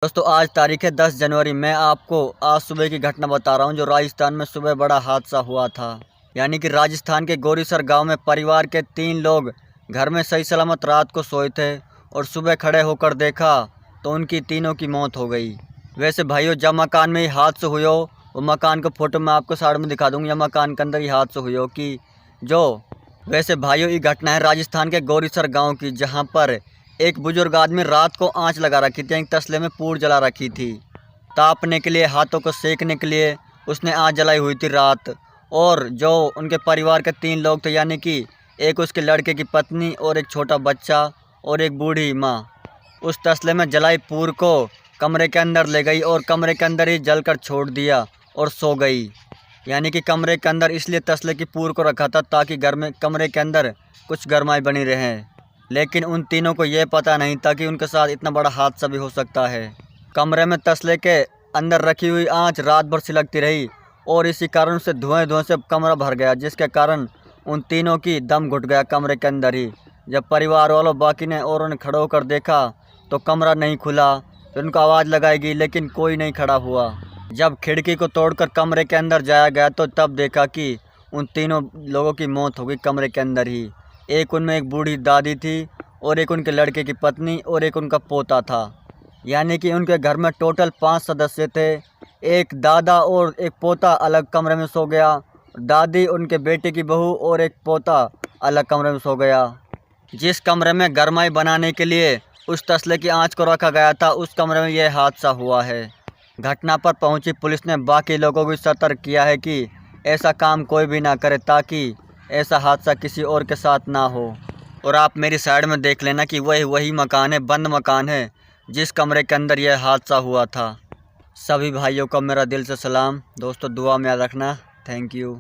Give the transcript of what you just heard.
दोस्तों आज तारीख है 10 जनवरी। मैं आपको आज सुबह की घटना बता रहा हूं जो राजस्थान में सुबह बड़ा हादसा हुआ था। यानी कि राजस्थान के गोरीसर गांव में परिवार के 3 लोग घर में सही सलामत रात को सोए थे और सुबह खड़े होकर देखा तो उनकी तीनों की मौत हो गई। वैसे भाइयों, जब मकान में ही हादसा हुई हो, वो मकान का फोटो मैं आपको साइड में दिखा दूँगा। मकान के अंदर ही हादसा हुई हो कि जो वैसे भाइयों ये घटना है राजस्थान के गोरीसर गाँव की, जहाँ पर एक बुजुर्ग आदमी रात को आंच लगा रखी थी, एक तसले में पूर जला रखी थी। तापने के लिए, हाथों को सेकने के लिए उसने आंच जलाई हुई थी रात। और जो उनके परिवार के 3 लोग थे, यानी कि एक उसके लड़के की पत्नी और एक छोटा बच्चा और एक बूढ़ी माँ, उस तसले में जलाई पूर को कमरे के अंदर ले गई और कमरे के अंदर ही जलकर छोड़ दिया और सो गई। यानी कि कमरे के अंदर इसलिए तसले की पूर को रखा था ताकि घर में कमरे के अंदर कुछ गर्माई बनी रहे। लेकिन उन तीनों को यह पता नहीं था कि उनके साथ इतना बड़ा हादसा भी हो सकता है। कमरे में तसले के अंदर रखी हुई आंच रात भर सिलकती रही और इसी कारण से धुएं से कमरा भर गया, जिसके कारण उन तीनों की दम घुट गया कमरे के अंदर ही। जब परिवार वालों बाकी ने औरों ने खड़े होकर देखा तो कमरा नहीं खुला। फिर उनको आवाज़ लगाई गई लेकिन कोई नहीं खड़ा हुआ। जब खिड़की को तोड़कर कमरे के अंदर जाया गया तो तब देखा कि उन तीनों लोगों की मौत हो गई कमरे के अंदर ही। एक उनमें एक बूढ़ी दादी थी और एक उनके लड़के की पत्नी और एक उनका पोता था। यानी कि उनके घर में टोटल 5 सदस्य थे। एक दादा और एक पोता अलग कमरे में सो गया, दादी, उनके बेटे की बहू और एक पोता अलग कमरे में सो गया। जिस कमरे में गरमाई बनाने के लिए उस तसले की आंच को रखा गया था, उस कमरे में यह हादसा हुआ है। घटना पर पहुंची पुलिस ने बाकी लोगों को सतर्क किया है कि ऐसा काम कोई भी ना करे ताकि ऐसा हादसा किसी और के साथ ना हो। और आप मेरी साइड में देख लेना कि वही मकान है, बंद मकान है, जिस कमरे के अंदर यह हादसा हुआ था। सभी भाइयों को मेरा दिल से सलाम। दोस्तों दुआ में याद रखना। Thank you.